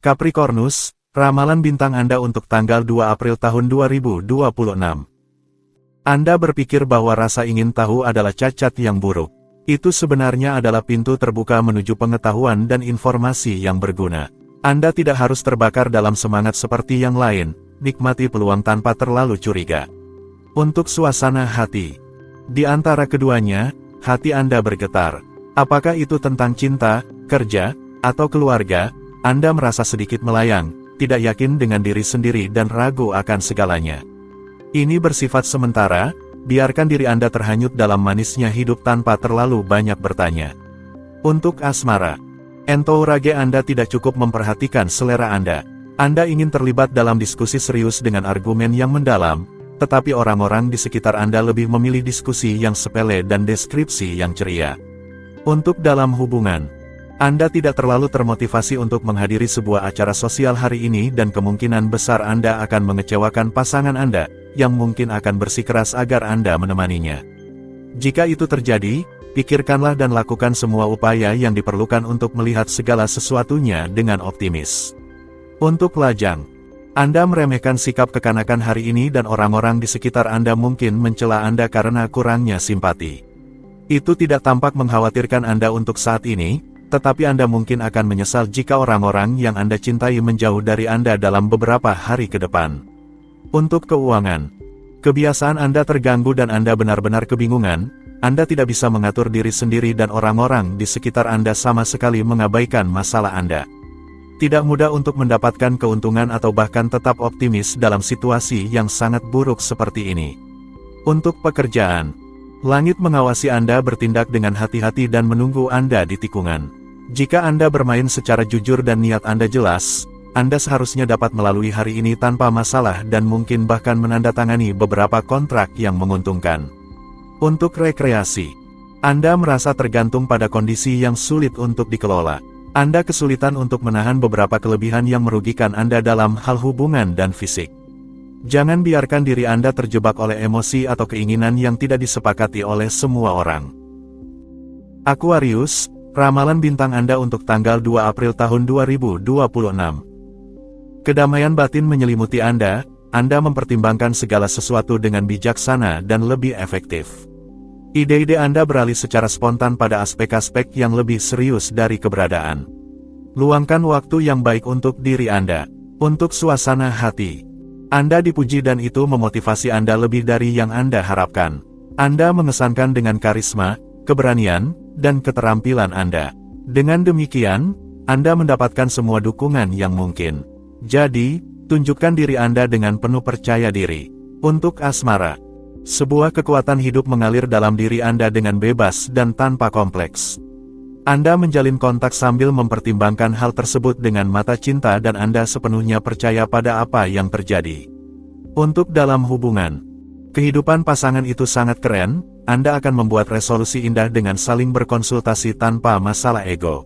Capricornus, ramalan bintang Anda untuk tanggal 2 April tahun 2026. Anda berpikir bahwa rasa ingin tahu adalah cacat yang buruk. Itu sebenarnya adalah pintu terbuka menuju pengetahuan dan informasi yang berguna. Anda tidak harus terbakar dalam semangat seperti yang lain, nikmati peluang tanpa terlalu curiga. Untuk suasana hati. Di antara keduanya, hati Anda bergetar. Apakah itu tentang cinta, kerja, atau keluarga? Anda merasa sedikit melayang, tidak yakin dengan diri sendiri dan ragu akan segalanya. Ini bersifat sementara, biarkan diri Anda terhanyut dalam manisnya hidup tanpa terlalu banyak bertanya. Untuk asmara. Entourage Anda tidak cukup memperhatikan selera Anda. Anda ingin terlibat dalam diskusi serius dengan argumen yang mendalam, tetapi orang-orang di sekitar Anda lebih memilih diskusi yang sepele dan deskripsi yang ceria. Untuk dalam hubungan. Anda tidak terlalu termotivasi untuk menghadiri sebuah acara sosial hari ini dan kemungkinan besar Anda akan mengecewakan pasangan Anda, yang mungkin akan bersikeras agar Anda menemaninya. Jika itu terjadi, pikirkanlah dan lakukan semua upaya yang diperlukan untuk melihat segala sesuatunya dengan optimis. Untuk lajang. Anda meremehkan sikap kekanakan hari ini dan orang-orang di sekitar Anda mungkin mencela Anda karena kurangnya simpati. Itu tidak tampak mengkhawatirkan Anda untuk saat ini, tetapi Anda mungkin akan menyesal jika orang-orang yang Anda cintai menjauh dari Anda dalam beberapa hari ke depan. Untuk keuangan. Kebiasaan Anda terganggu dan Anda benar-benar kebingungan, Anda tidak bisa mengatur diri sendiri dan orang-orang di sekitar Anda sama sekali mengabaikan masalah Anda. Tidak mudah untuk mendapatkan keuntungan atau bahkan tetap optimis dalam situasi yang sangat buruk seperti ini. Untuk pekerjaan. Langit mengawasi Anda bertindak dengan hati-hati dan menunggu Anda di tikungan. Jika Anda bermain secara jujur dan niat Anda jelas, Anda seharusnya dapat melalui hari ini tanpa masalah dan mungkin bahkan menandatangani beberapa kontrak yang menguntungkan. Untuk rekreasi. Anda merasa tergantung pada kondisi yang sulit untuk dikelola. Anda kesulitan untuk menahan beberapa kelebihan yang merugikan Anda dalam hal hubungan dan fisik. Jangan biarkan diri Anda terjebak oleh emosi atau keinginan yang tidak disepakati oleh semua orang. Aquarius, ramalan bintang Anda untuk tanggal 2 April tahun 2026. Kedamaian batin menyelimuti Anda mempertimbangkan segala sesuatu dengan bijaksana dan lebih efektif. Ide-ide Anda beralih secara spontan pada aspek-aspek yang lebih serius dari keberadaan. Luangkan waktu yang baik untuk diri Anda. Untuk suasana hati. Anda dipuji dan itu memotivasi Anda lebih dari yang Anda harapkan. Anda mengesankan dengan karisma, keberanian, dan keterampilan Anda. Dengan demikian, Anda mendapatkan semua dukungan yang mungkin. Jadi, tunjukkan diri Anda dengan penuh percaya diri. Untuk asmara. Sebuah kekuatan hidup mengalir dalam diri Anda dengan bebas dan tanpa kompleks. Anda menjalin kontak sambil mempertimbangkan hal tersebut dengan mata cinta dan Anda sepenuhnya percaya pada apa yang terjadi. Untuk dalam hubungan. Kehidupan pasangan itu sangat keren, Anda akan membuat resolusi indah dengan saling berkonsultasi tanpa masalah ego.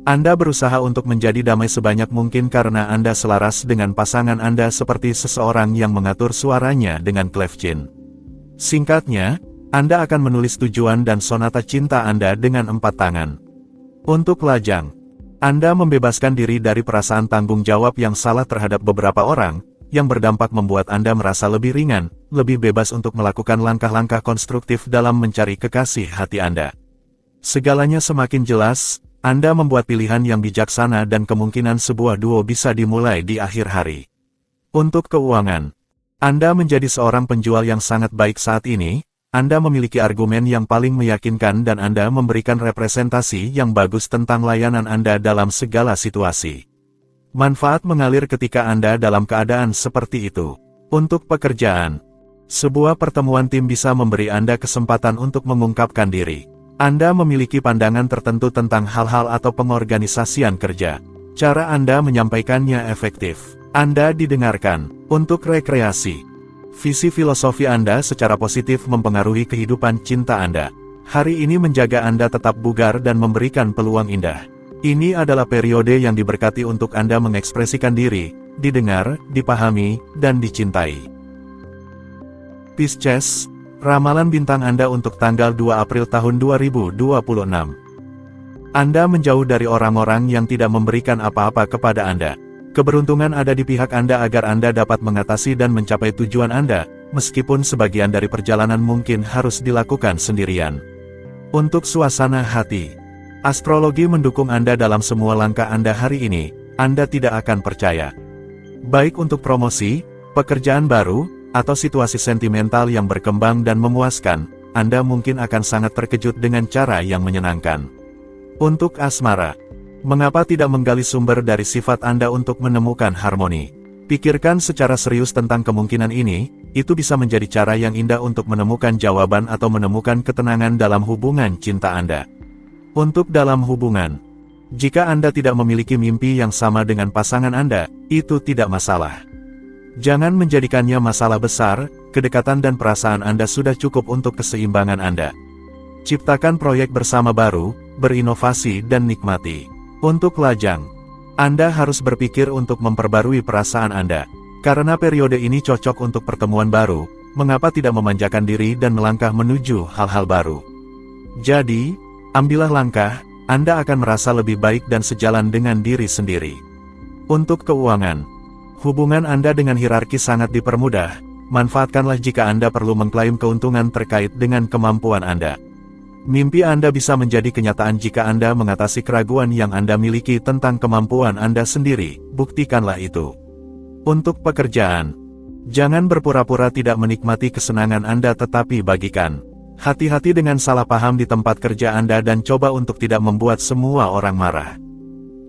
Anda berusaha untuk menjadi damai sebanyak mungkin karena Anda selaras dengan pasangan Anda seperti seseorang yang mengatur suaranya dengan clavecin. Singkatnya, Anda akan menulis tujuan dan sonata cinta Anda dengan 4 tangan. Untuk lajang. Anda membebaskan diri dari perasaan tanggung jawab yang salah terhadap beberapa orang, yang berdampak membuat Anda merasa lebih ringan, lebih bebas untuk melakukan langkah-langkah konstruktif dalam mencari kekasih hati Anda. Segalanya semakin jelas, Anda membuat pilihan yang bijaksana dan kemungkinan sebuah duo bisa dimulai di akhir hari. Untuk keuangan. Anda menjadi seorang penjual yang sangat baik saat ini, Anda memiliki argumen yang paling meyakinkan dan Anda memberikan representasi yang bagus tentang layanan Anda dalam segala situasi. Manfaat mengalir ketika Anda dalam keadaan seperti itu. Untuk pekerjaan. Sebuah pertemuan tim bisa memberi Anda kesempatan untuk mengungkapkan diri. Anda memiliki pandangan tertentu tentang hal-hal atau pengorganisasian kerja. Cara Anda menyampaikannya efektif. Anda didengarkan. Untuk rekreasi. Visi filosofi Anda secara positif mempengaruhi kehidupan cinta Anda. Hari ini menjaga Anda tetap bugar dan memberikan peluang indah. Ini adalah periode yang diberkati untuk Anda mengekspresikan diri, didengar, dipahami, dan dicintai. Pisces, ramalan bintang Anda untuk tanggal 2 April tahun 2026. Anda menjauh dari orang-orang yang tidak memberikan apa-apa kepada Anda. Keberuntungan ada di pihak Anda agar Anda dapat mengatasi dan mencapai tujuan Anda, meskipun sebagian dari perjalanan mungkin harus dilakukan sendirian. Untuk suasana hati, astrologi mendukung Anda dalam semua langkah Anda hari ini. Anda tidak akan percaya. Baik untuk promosi, pekerjaan baru, atau situasi sentimental yang berkembang dan memuaskan, Anda mungkin akan sangat terkejut dengan cara yang menyenangkan. Untuk asmara, mengapa tidak menggali sumber dari sifat Anda untuk menemukan harmoni? Pikirkan secara serius tentang kemungkinan ini, itu bisa menjadi cara yang indah untuk menemukan jawaban atau menemukan ketenangan dalam hubungan cinta Anda. Untuk dalam hubungan, jika Anda tidak memiliki mimpi yang sama dengan pasangan Anda, itu tidak masalah. Jangan menjadikannya masalah besar, kedekatan dan perasaan Anda sudah cukup untuk keseimbangan Anda. Ciptakan proyek bersama baru, berinovasi dan nikmati. Untuk lajang, Anda harus berpikir untuk memperbarui perasaan Anda. Karena periode ini cocok untuk pertemuan baru, mengapa tidak memanjakan diri dan melangkah menuju hal-hal baru? Jadi, ambillah langkah, Anda akan merasa lebih baik dan sejalan dengan diri sendiri. Untuk keuangan, hubungan Anda dengan hierarki sangat dipermudah, manfaatkanlah jika Anda perlu mengklaim keuntungan terkait dengan kemampuan Anda. Mimpi Anda bisa menjadi kenyataan jika Anda mengatasi keraguan yang Anda miliki tentang kemampuan Anda sendiri, buktikanlah itu. Untuk pekerjaan, jangan berpura-pura tidak menikmati kesenangan Anda tetapi bagikan. Hati-hati dengan salah paham di tempat kerja Anda dan coba untuk tidak membuat semua orang marah.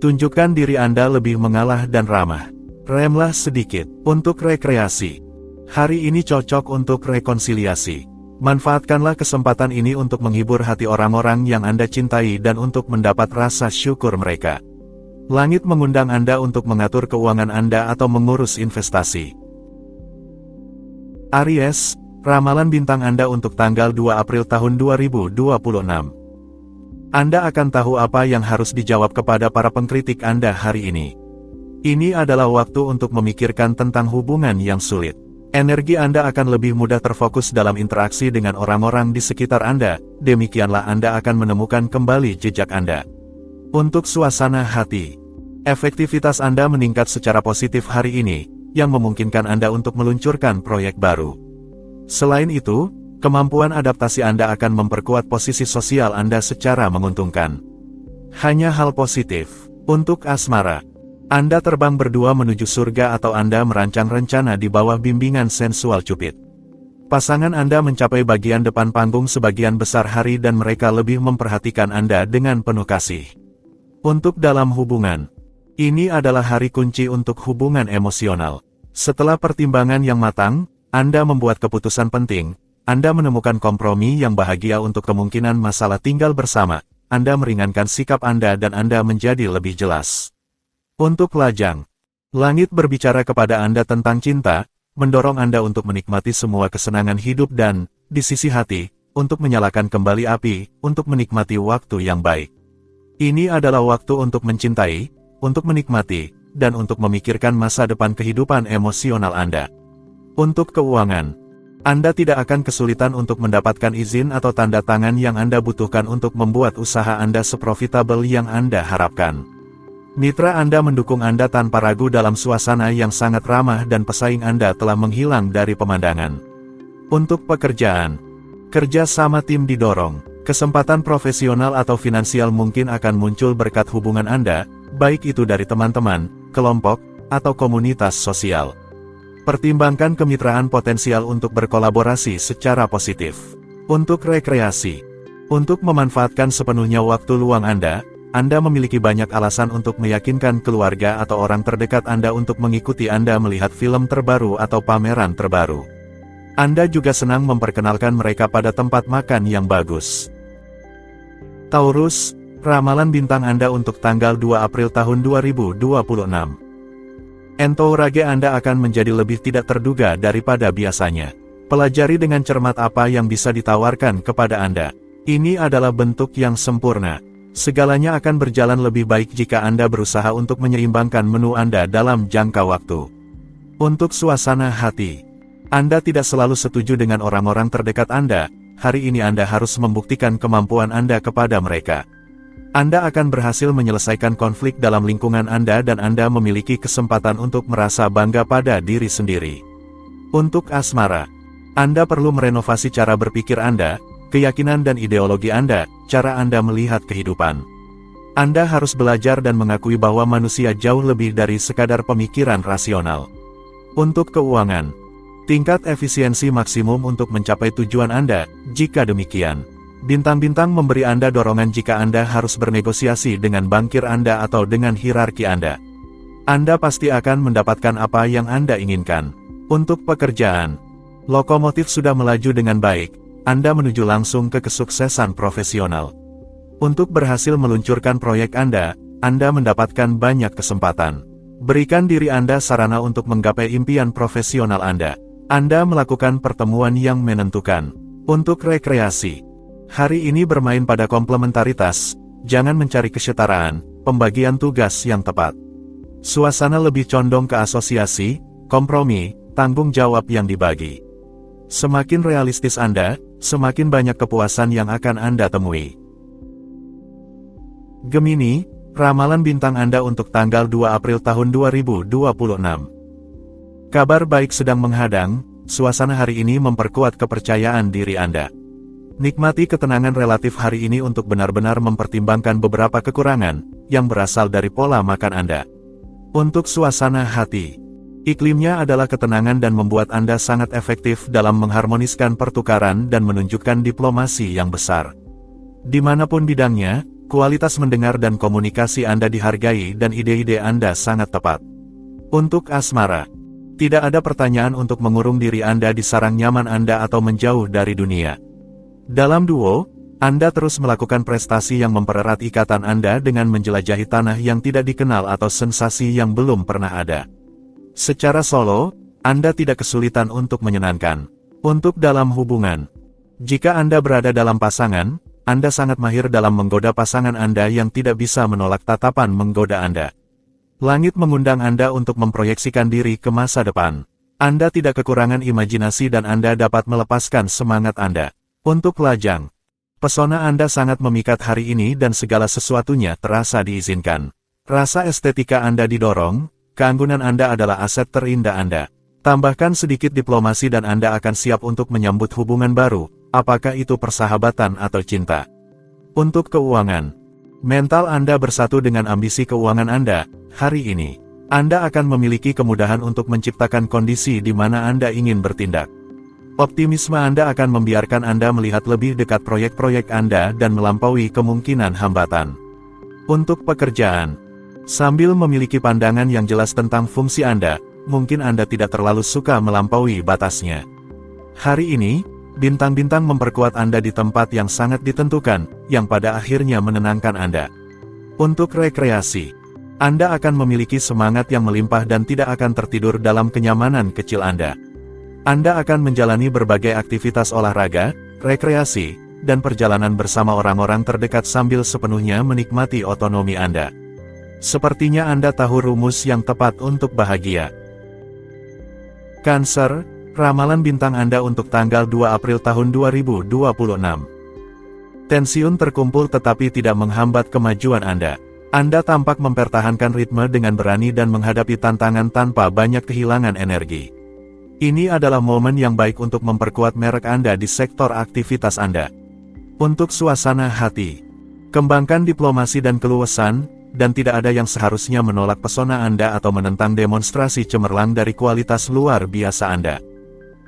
Tunjukkan diri Anda lebih mengalah dan ramah. Remlah sedikit. Untuk rekreasi, hari ini cocok untuk rekonsiliasi. Manfaatkanlah kesempatan ini untuk menghibur hati orang-orang yang Anda cintai dan untuk mendapat rasa syukur mereka. Langit mengundang Anda untuk mengatur keuangan Anda atau mengurus investasi. Aries, ramalan bintang Anda untuk tanggal 2 April tahun 2026. Anda akan tahu apa yang harus dijawab kepada para pengkritik Anda hari ini. Ini adalah waktu untuk memikirkan tentang hubungan yang sulit. Energi Anda akan lebih mudah terfokus dalam interaksi dengan orang-orang di sekitar Anda, demikianlah Anda akan menemukan kembali jejak Anda. Untuk suasana hati, efektivitas Anda meningkat secara positif hari ini, yang memungkinkan Anda untuk meluncurkan proyek baru. Selain itu, kemampuan adaptasi Anda akan memperkuat posisi sosial Anda secara menguntungkan. Hanya hal positif. Untuk asmara, Anda terbang berdua menuju surga atau Anda merancang rencana di bawah bimbingan sensual cupid. Pasangan Anda mencapai bagian depan panggung sebagian besar hari dan mereka lebih memperhatikan Anda dengan penuh kasih. Untuk dalam hubungan, ini adalah hari kunci untuk hubungan emosional. Setelah pertimbangan yang matang, Anda membuat keputusan penting, Anda menemukan kompromi yang bahagia untuk kemungkinan masalah tinggal bersama, Anda meringankan sikap Anda dan Anda menjadi lebih jelas. Untuk lajang, langit berbicara kepada Anda tentang cinta, mendorong Anda untuk menikmati semua kesenangan hidup dan, di sisi hati, untuk menyalakan kembali api, untuk menikmati waktu yang baik. Ini adalah waktu untuk mencintai, untuk menikmati, dan untuk memikirkan masa depan kehidupan emosional Anda. Untuk keuangan, Anda tidak akan kesulitan untuk mendapatkan izin atau tanda tangan yang Anda butuhkan untuk membuat usaha Anda seprofitabel yang Anda harapkan. Mitra Anda mendukung Anda tanpa ragu dalam suasana yang sangat ramah dan pesaing Anda telah menghilang dari pemandangan. Untuk pekerjaan, kerja sama tim didorong, kesempatan profesional atau finansial mungkin akan muncul berkat hubungan Anda, baik itu dari teman-teman, kelompok, atau komunitas sosial. Pertimbangkan kemitraan potensial untuk berkolaborasi secara positif. Untuk rekreasi, untuk memanfaatkan sepenuhnya waktu luang Anda memiliki banyak alasan untuk meyakinkan keluarga atau orang terdekat Anda untuk mengikuti Anda melihat film terbaru atau pameran terbaru. Anda juga senang memperkenalkan mereka pada tempat makan yang bagus. Taurus, ramalan bintang Anda untuk tanggal 2 April tahun 2026. Entourage Anda akan menjadi lebih tidak terduga daripada biasanya. Pelajari dengan cermat apa yang bisa ditawarkan kepada Anda. Ini adalah bentuk yang sempurna. Segalanya akan berjalan lebih baik jika Anda berusaha untuk menyeimbangkan menu Anda dalam jangka waktu. Untuk suasana hati, Anda tidak selalu setuju dengan orang-orang terdekat Anda, hari ini Anda harus membuktikan kemampuan Anda kepada mereka. Anda akan berhasil menyelesaikan konflik dalam lingkungan Anda dan Anda memiliki kesempatan untuk merasa bangga pada diri sendiri. Untuk asmara, Anda perlu merenovasi cara berpikir Anda, keyakinan dan ideologi Anda, cara Anda melihat kehidupan. Anda harus belajar dan mengakui bahwa manusia jauh lebih dari sekadar pemikiran rasional. Untuk keuangan, tingkat efisiensi maksimum untuk mencapai tujuan Anda. Jika demikian, bintang-bintang memberi Anda dorongan jika Anda harus bernegosiasi dengan bankir Anda atau dengan hierarki Anda. Anda pasti akan mendapatkan apa yang Anda inginkan. Untuk pekerjaan, lokomotif sudah melaju dengan baik, Anda menuju langsung ke kesuksesan profesional. Untuk berhasil meluncurkan proyek Anda mendapatkan banyak kesempatan. Berikan diri Anda sarana untuk menggapai impian profesional Anda. Anda melakukan pertemuan yang menentukan. Untuk rekreasi, hari ini bermain pada komplementaritas, jangan mencari kesetaraan, pembagian tugas yang tepat. Suasana lebih condong ke asosiasi, kompromi, tanggung jawab yang dibagi. Semakin realistis Anda, semakin banyak kepuasan yang akan Anda temui. Gemini, ramalan bintang Anda untuk tanggal 2 April tahun 2026. Kabar baik sedang menghadang, suasana hari ini memperkuat kepercayaan diri Anda. Nikmati ketenangan relatif hari ini untuk benar-benar mempertimbangkan beberapa kekurangan yang berasal dari pola makan Anda. Untuk suasana hati, iklimnya adalah ketenangan dan membuat Anda sangat efektif dalam mengharmoniskan pertukaran dan menunjukkan diplomasi yang besar. Dimanapun bidangnya, kualitas mendengar dan komunikasi Anda dihargai dan ide-ide Anda sangat tepat. Untuk asmara, tidak ada pertanyaan untuk mengurung diri Anda di sarang nyaman Anda atau menjauh dari dunia. Dalam duo, Anda terus melakukan prestasi yang mempererat ikatan Anda dengan menjelajahi tanah yang tidak dikenal atau sensasi yang belum pernah ada. Secara solo, Anda tidak kesulitan untuk menyenangkan. Untuk dalam hubungan, jika Anda berada dalam pasangan, Anda sangat mahir dalam menggoda pasangan Anda yang tidak bisa menolak tatapan menggoda Anda. Langit mengundang Anda untuk memproyeksikan diri ke masa depan. Anda tidak kekurangan imajinasi dan Anda dapat melepaskan semangat Anda. Untuk lajang, pesona Anda sangat memikat hari ini dan segala sesuatunya terasa diizinkan. Rasa estetika Anda didorong, keanggunan Anda adalah aset terindah Anda. Tambahkan sedikit diplomasi dan Anda akan siap untuk menyambut hubungan baru, apakah itu persahabatan atau cinta. Untuk keuangan, mental Anda bersatu dengan ambisi keuangan Anda. Hari ini, Anda akan memiliki kemudahan untuk menciptakan kondisi di mana Anda ingin bertindak. Optimisme Anda akan membiarkan Anda melihat lebih dekat proyek-proyek Anda dan melampaui kemungkinan hambatan. Untuk pekerjaan, sambil memiliki pandangan yang jelas tentang fungsi Anda, mungkin Anda tidak terlalu suka melampaui batasnya. Hari ini, bintang-bintang memperkuat Anda di tempat yang sangat ditentukan, yang pada akhirnya menenangkan Anda. Untuk rekreasi, Anda akan memiliki semangat yang melimpah dan tidak akan tertidur dalam kenyamanan kecil Anda. Anda akan menjalani berbagai aktivitas olahraga, rekreasi, dan perjalanan bersama orang-orang terdekat sambil sepenuhnya menikmati otonomi Anda. Sepertinya Anda tahu rumus yang tepat untuk bahagia. Cancer, ramalan bintang Anda untuk tanggal 2 April tahun 2026. Tensiun terkumpul tetapi tidak menghambat kemajuan Anda. Anda tampak mempertahankan ritme dengan berani dan menghadapi tantangan tanpa banyak kehilangan energi. Ini adalah momen yang baik untuk memperkuat merek Anda di sektor aktivitas Anda. Untuk suasana hati, kembangkan diplomasi dan keluasan, dan tidak ada yang seharusnya menolak pesona Anda atau menentang demonstrasi cemerlang dari kualitas luar biasa Anda.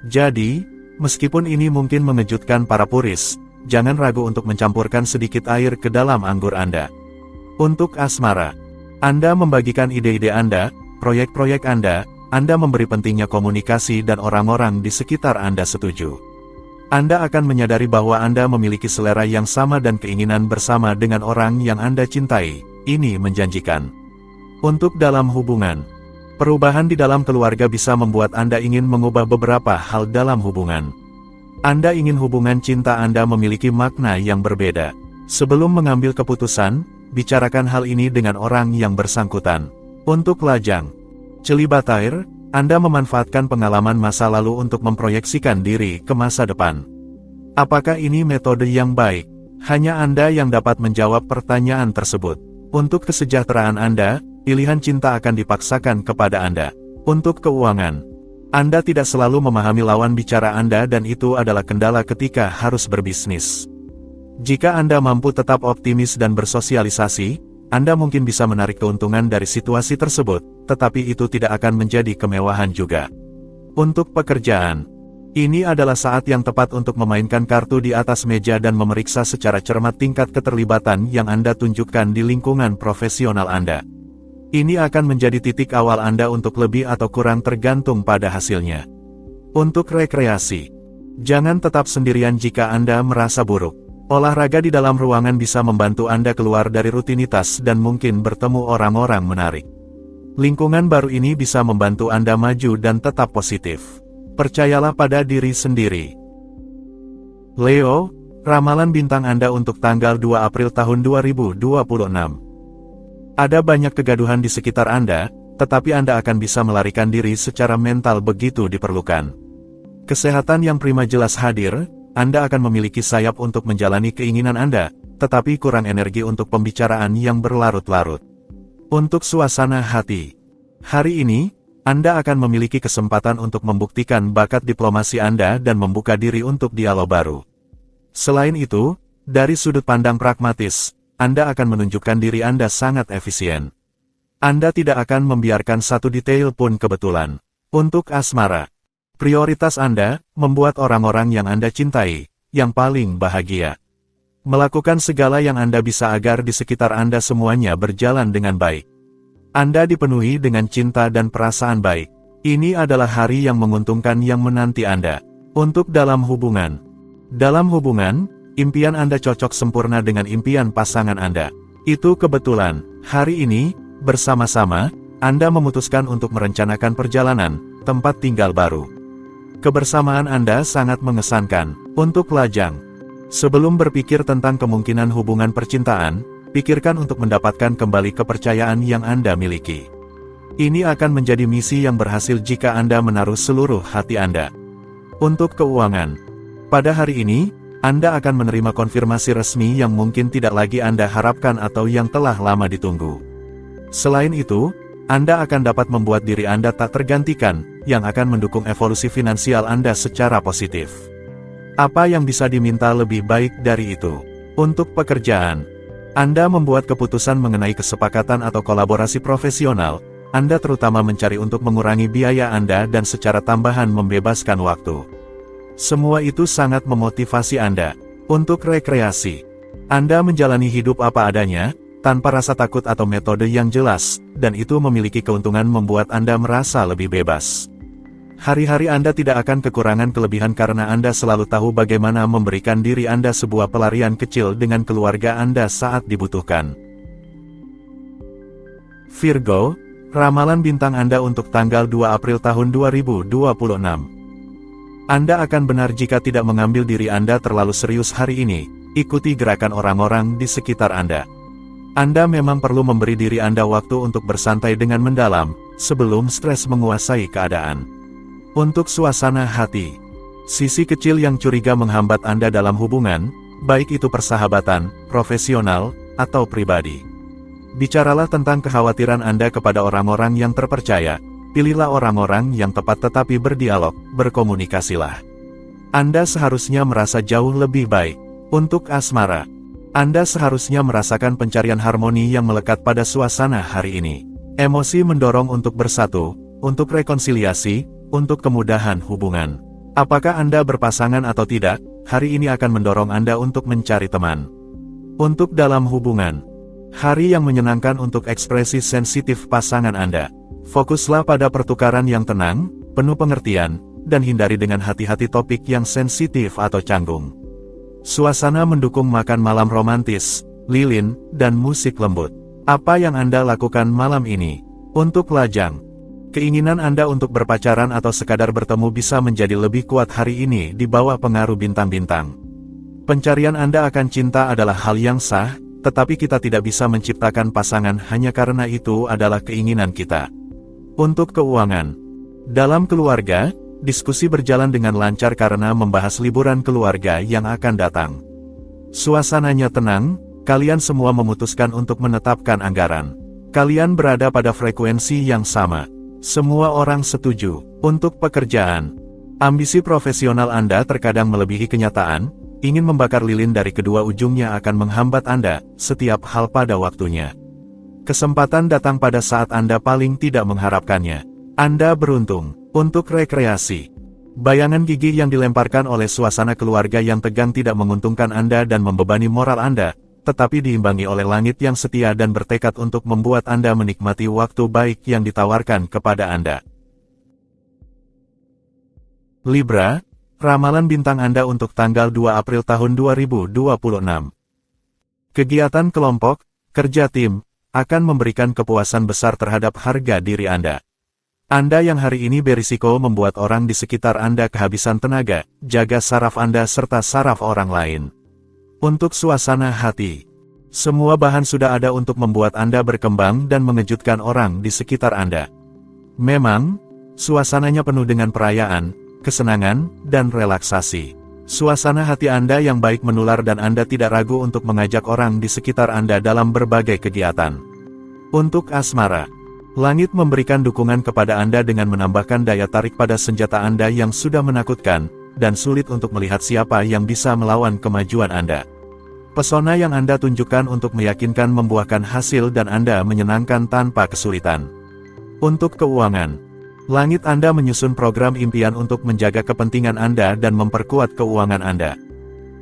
Jadi, meskipun ini mungkin mengejutkan para puris, jangan ragu untuk mencampurkan sedikit air ke dalam anggur Anda. Untuk asmara, Anda membagikan ide-ide Anda, proyek-proyek Anda memberi pentingnya komunikasi dan orang-orang di sekitar Anda setuju. Anda akan menyadari bahwa Anda memiliki selera yang sama dan keinginan bersama dengan orang yang Anda cintai. Ini menjanjikan. Untuk dalam hubungan, perubahan di dalam keluarga bisa membuat Anda ingin mengubah beberapa hal dalam hubungan. Anda ingin hubungan cinta Anda memiliki makna yang berbeda. Sebelum mengambil keputusan, bicarakan hal ini dengan orang yang bersangkutan. Untuk lajang, celibatir, Anda memanfaatkan pengalaman masa lalu untuk memproyeksikan diri ke masa depan. Apakah ini metode yang baik? Hanya Anda yang dapat menjawab pertanyaan tersebut. Untuk kesejahteraan Anda, pilihan cinta akan dipaksakan kepada Anda. Untuk keuangan, Anda tidak selalu memahami lawan bicara Anda dan itu adalah kendala ketika harus berbisnis. Jika Anda mampu tetap optimis dan bersosialisasi, Anda mungkin bisa menarik keuntungan dari situasi tersebut, tetapi itu tidak akan menjadi kemewahan juga. Untuk pekerjaan, ini adalah saat yang tepat untuk memainkan kartu di atas meja dan memeriksa secara cermat tingkat keterlibatan yang Anda tunjukkan di lingkungan profesional Anda. Ini akan menjadi titik awal Anda untuk lebih atau kurang tergantung pada hasilnya. Untuk rekreasi, jangan tetap sendirian jika Anda merasa buruk. Olahraga di dalam ruangan bisa membantu Anda keluar dari rutinitas dan mungkin bertemu orang-orang menarik. Lingkungan baru ini bisa membantu Anda maju dan tetap positif. Percayalah pada diri sendiri. Leo, ramalan bintang Anda untuk tanggal 2 April tahun 2026. Ada banyak kegaduhan di sekitar Anda, tetapi Anda akan bisa melarikan diri secara mental begitu diperlukan. Kesehatan yang prima jelas hadir, Anda akan memiliki sayap untuk menjalani keinginan Anda, tetapi kurang energi untuk pembicaraan yang berlarut-larut. Untuk suasana hati, hari ini, Anda akan memiliki kesempatan untuk membuktikan bakat diplomasi Anda dan membuka diri untuk dialog baru. Selain itu, dari sudut pandang pragmatis, Anda akan menunjukkan diri Anda sangat efisien. Anda tidak akan membiarkan satu detail pun kebetulan. Untuk asmara, prioritas Anda, membuat orang-orang yang Anda cintai, yang paling bahagia. Melakukan segala yang Anda bisa agar di sekitar Anda semuanya berjalan dengan baik. Anda dipenuhi dengan cinta dan perasaan baik. Ini adalah hari yang menguntungkan yang menanti Anda. Untuk dalam hubungan, impian Anda cocok sempurna dengan impian pasangan Anda. Itu kebetulan, hari ini, bersama-sama, Anda memutuskan untuk merencanakan perjalanan, tempat tinggal baru. Kebersamaan Anda sangat mengesankan. Untuk lajang, sebelum berpikir tentang kemungkinan hubungan percintaan, pikirkan untuk mendapatkan kembali kepercayaan yang Anda miliki. Ini akan menjadi misi yang berhasil jika Anda menaruh seluruh hati Anda. Untuk keuangan, pada hari ini, Anda akan menerima konfirmasi resmi yang mungkin tidak lagi Anda harapkan atau yang telah lama ditunggu. Selain itu, Anda akan dapat membuat diri Anda tak tergantikan, yang akan mendukung evolusi finansial Anda secara positif. Apa yang bisa diminta lebih baik dari itu? Untuk pekerjaan, Anda membuat keputusan mengenai kesepakatan atau kolaborasi profesional, Anda terutama mencari untuk mengurangi biaya Anda dan secara tambahan membebaskan waktu. Semua itu sangat memotivasi Anda. Untuk rekreasi, Anda menjalani hidup apa adanya, tanpa rasa takut atau metode yang jelas, dan itu memiliki keuntungan membuat Anda merasa lebih bebas. Hari-hari Anda tidak akan kekurangan kelebihan karena Anda selalu tahu bagaimana memberikan diri Anda sebuah pelarian kecil dengan keluarga Anda saat dibutuhkan. Virgo, ramalan bintang Anda untuk tanggal 2 April tahun 2026. Anda akan benar jika tidak mengambil diri Anda terlalu serius hari ini, ikuti gerakan orang-orang di sekitar Anda. Anda memang perlu memberi diri Anda waktu untuk bersantai dengan mendalam, sebelum stres menguasai keadaan. Untuk suasana hati, sisi kecil yang curiga menghambat Anda dalam hubungan, baik itu persahabatan, profesional, atau pribadi. Bicaralah tentang kekhawatiran Anda kepada orang-orang yang terpercaya, pilihlah orang-orang yang tepat tetapi berdialog, berkomunikasilah. Anda seharusnya merasa jauh lebih baik. Untuk asmara, Anda seharusnya merasakan pencarian harmoni yang melekat pada suasana hari ini. Emosi mendorong untuk bersatu, untuk rekonsiliasi, untuk kemudahan hubungan. Apakah Anda berpasangan atau tidak, hari ini akan mendorong Anda untuk mencari teman. Untuk dalam hubungan, hari yang menyenangkan untuk ekspresi sensitif pasangan Anda. Fokuslah pada pertukaran yang tenang, penuh pengertian, dan hindari dengan hati-hati topik yang sensitif atau canggung. Suasana mendukung makan malam romantis, lilin, dan musik lembut. Apa yang Anda lakukan malam ini? Untuk lajang, keinginan Anda untuk berpacaran atau sekadar bertemu bisa menjadi lebih kuat hari ini di bawah pengaruh bintang-bintang. Pencarian Anda akan cinta adalah hal yang sah, tetapi kita tidak bisa menciptakan pasangan hanya karena itu adalah keinginan kita. Untuk keuangan, dalam keluarga, diskusi berjalan dengan lancar karena membahas liburan keluarga yang akan datang. Suasananya tenang, kalian semua memutuskan untuk menetapkan anggaran. Kalian berada pada frekuensi yang sama. Semua orang setuju. Untuk pekerjaan, ambisi profesional Anda terkadang melebihi kenyataan, ingin membakar lilin dari kedua ujungnya akan menghambat Anda, setiap hal pada waktunya. Kesempatan datang pada saat Anda paling tidak mengharapkannya. Anda beruntung. Untuk rekreasi, bayangan gigih yang dilemparkan oleh suasana keluarga yang tegang tidak menguntungkan Anda dan membebani moral Anda, tetapi diimbangi oleh langit yang setia dan bertekad untuk membuat Anda menikmati waktu baik yang ditawarkan kepada Anda. Libra, ramalan bintang Anda untuk tanggal 2 April tahun 2026. Kegiatan kelompok, kerja tim, akan memberikan kepuasan besar terhadap harga diri Anda. Anda yang hari ini berisiko membuat orang di sekitar Anda kehabisan tenaga, jaga saraf Anda serta saraf orang lain. Untuk suasana hati, semua bahan sudah ada untuk membuat Anda berkembang dan mengejutkan orang di sekitar Anda. Memang, suasananya penuh dengan perayaan, kesenangan, dan relaksasi. Suasana hati Anda yang baik menular dan Anda tidak ragu untuk mengajak orang di sekitar Anda dalam berbagai kegiatan. Untuk asmara, langit memberikan dukungan kepada Anda dengan menambahkan daya tarik pada senjata Anda yang sudah menakutkan, dan sulit untuk melihat siapa yang bisa melawan kemajuan Anda. Pesona yang Anda tunjukkan untuk meyakinkan membuahkan hasil dan Anda menyenangkan tanpa kesulitan. Untuk keuangan, langit Anda menyusun program impian untuk menjaga kepentingan Anda dan memperkuat keuangan Anda.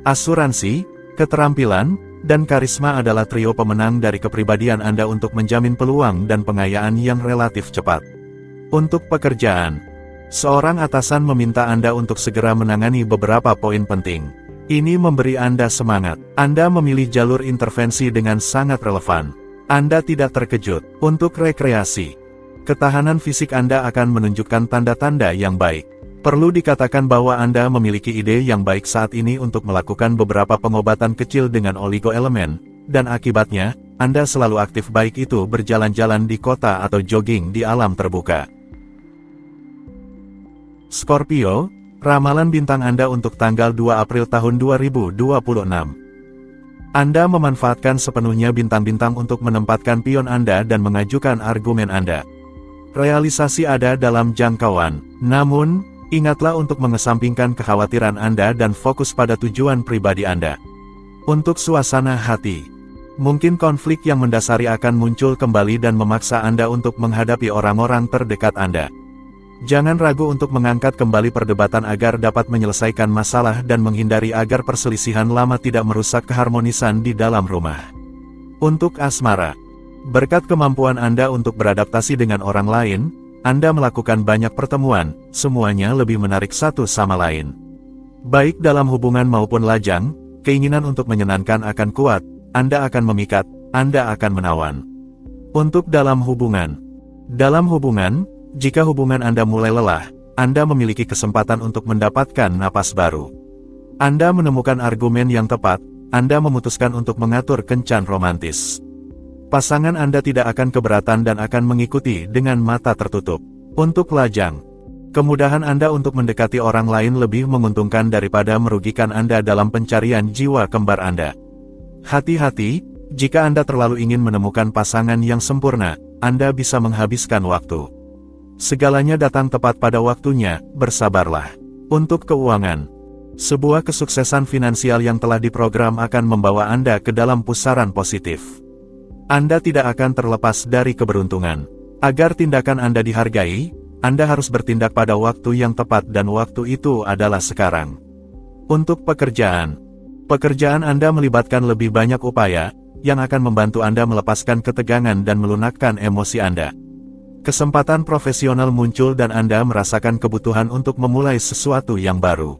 Asuransi, keterampilan, dan karisma adalah trio pemenang dari kepribadian Anda untuk menjamin peluang dan pengayaan yang relatif cepat. Untuk pekerjaan, seorang atasan meminta Anda untuk segera menangani beberapa poin penting. Ini memberi Anda semangat. Anda memilih jalur intervensi dengan sangat relevan. Anda tidak terkejut. Untuk rekreasi, ketahanan fisik Anda akan menunjukkan tanda-tanda yang baik. Perlu dikatakan bahwa Anda memiliki ide yang baik saat ini untuk melakukan beberapa pengobatan kecil dengan oligoelemen, dan akibatnya, Anda selalu aktif baik itu berjalan-jalan di kota atau jogging di alam terbuka. Scorpio, ramalan bintang Anda untuk tanggal 2 April tahun 2026. Anda memanfaatkan sepenuhnya bintang-bintang untuk menempatkan pion Anda dan mengajukan argumen Anda. Realisasi ada dalam jangkauan, namun, ingatlah untuk mengesampingkan kekhawatiran Anda dan fokus pada tujuan pribadi Anda. Untuk suasana hati, mungkin konflik yang mendasari akan muncul kembali dan memaksa Anda untuk menghadapi orang-orang terdekat Anda. Jangan ragu untuk mengangkat kembali perdebatan agar dapat menyelesaikan masalah dan menghindari agar perselisihan lama tidak merusak keharmonisan di dalam rumah. Untuk asmara, berkat kemampuan Anda untuk beradaptasi dengan orang lain, Anda melakukan banyak pertemuan, semuanya lebih menarik satu sama lain. Baik dalam hubungan maupun lajang, keinginan untuk menyenangkan akan kuat, Anda akan memikat, Anda akan menawan. Untuk dalam hubungan, jika hubungan Anda mulai lelah, Anda memiliki kesempatan untuk mendapatkan napas baru. Anda menemukan argumen yang tepat, Anda memutuskan untuk mengatur kencan romantis. Pasangan Anda tidak akan keberatan dan akan mengikuti dengan mata tertutup. Untuk lajang, kemudahan Anda untuk mendekati orang lain lebih menguntungkan daripada merugikan Anda dalam pencarian jiwa kembar Anda. Hati-hati, jika Anda terlalu ingin menemukan pasangan yang sempurna, Anda bisa menghabiskan waktu. Segalanya datang tepat pada waktunya, bersabarlah. Untuk keuangan, sebuah kesuksesan finansial yang telah diprogram akan membawa Anda ke dalam pusaran positif. Anda tidak akan terlepas dari keberuntungan. Agar tindakan Anda dihargai, Anda harus bertindak pada waktu yang tepat dan waktu itu adalah sekarang. Untuk pekerjaan Anda melibatkan lebih banyak upaya, yang akan membantu Anda melepaskan ketegangan dan melunakkan emosi Anda. Kesempatan profesional muncul dan Anda merasakan kebutuhan untuk memulai sesuatu yang baru.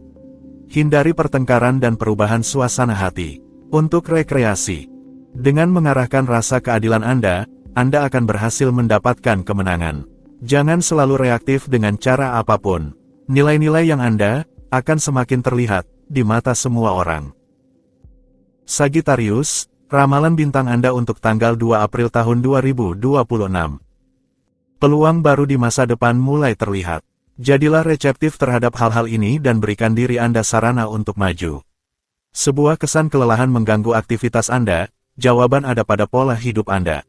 Hindari pertengkaran dan perubahan suasana hati. Untuk rekreasi, dengan mengarahkan rasa keadilan Anda akan berhasil mendapatkan kemenangan. Jangan selalu reaktif dengan cara apapun. Nilai-nilai yang Anda akan semakin terlihat di mata semua orang. Sagittarius, ramalan bintang Anda untuk tanggal 2 April tahun 2026. Peluang baru di masa depan mulai terlihat. Jadilah reseptif terhadap hal-hal ini dan berikan diri Anda sarana untuk maju. Sebuah kesan kelelahan mengganggu aktivitas Anda, jawaban ada pada pola hidup Anda.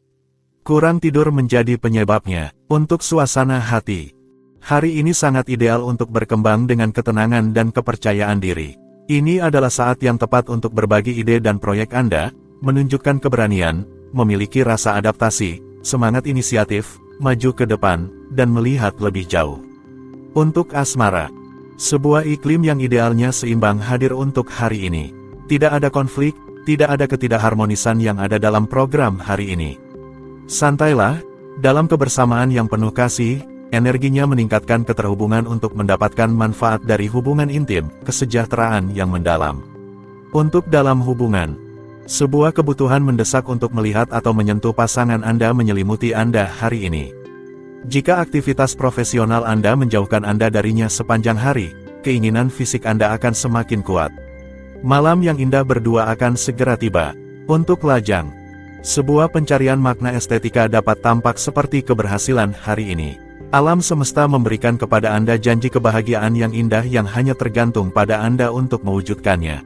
Kurang tidur menjadi penyebabnya. Untuk suasana hati, hari ini sangat ideal untuk berkembang dengan ketenangan dan kepercayaan diri. Ini adalah saat yang tepat untuk berbagi ide dan proyek Anda, menunjukkan keberanian, memiliki rasa adaptasi, semangat inisiatif, maju ke depan, dan melihat lebih jauh. Untuk asmara, sebuah iklim yang idealnya seimbang hadir untuk hari ini. Tidak ada konflik, tidak ada ketidakharmonisan yang ada dalam program hari ini. Santailah, dalam kebersamaan yang penuh kasih, energinya meningkatkan keterhubungan untuk mendapatkan manfaat dari hubungan intim, kesejahteraan yang mendalam. Untuk dalam hubungan, sebuah kebutuhan mendesak untuk melihat atau menyentuh pasangan Anda menyelimuti Anda hari ini. Jika aktivitas profesional Anda menjauhkan Anda darinya sepanjang hari, keinginan fisik Anda akan semakin kuat. Malam yang indah berdua akan segera tiba. Untuk lajang, sebuah pencarian makna estetika dapat tampak seperti keberhasilan hari ini. Alam semesta memberikan kepada Anda janji kebahagiaan yang indah yang hanya tergantung pada Anda untuk mewujudkannya.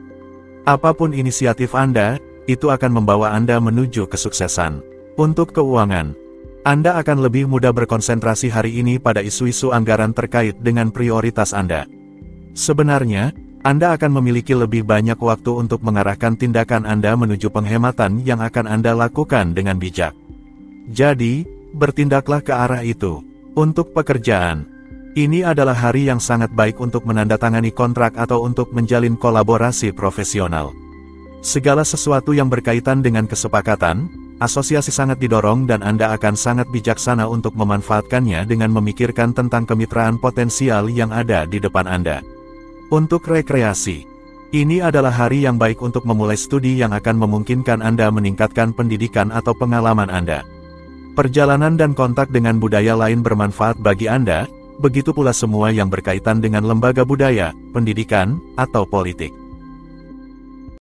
Apapun inisiatif Anda, itu akan membawa Anda menuju kesuksesan. Untuk keuangan, Anda akan lebih mudah berkonsentrasi hari ini pada isu-isu anggaran terkait dengan prioritas Anda. Sebenarnya, Anda akan memiliki lebih banyak waktu untuk mengarahkan tindakan Anda menuju penghematan yang akan Anda lakukan dengan bijak. Jadi, bertindaklah ke arah itu. Untuk pekerjaan, ini adalah hari yang sangat baik untuk menandatangani kontrak atau untuk menjalin kolaborasi profesional. Segala sesuatu yang berkaitan dengan kesepakatan, asosiasi sangat didorong dan Anda akan sangat bijaksana untuk memanfaatkannya dengan memikirkan tentang kemitraan potensial yang ada di depan Anda. Untuk rekreasi, ini adalah hari yang baik untuk memulai studi yang akan memungkinkan Anda meningkatkan pendidikan atau pengalaman Anda. Perjalanan dan kontak dengan budaya lain bermanfaat bagi Anda, begitu pula semua yang berkaitan dengan lembaga budaya, pendidikan, atau politik.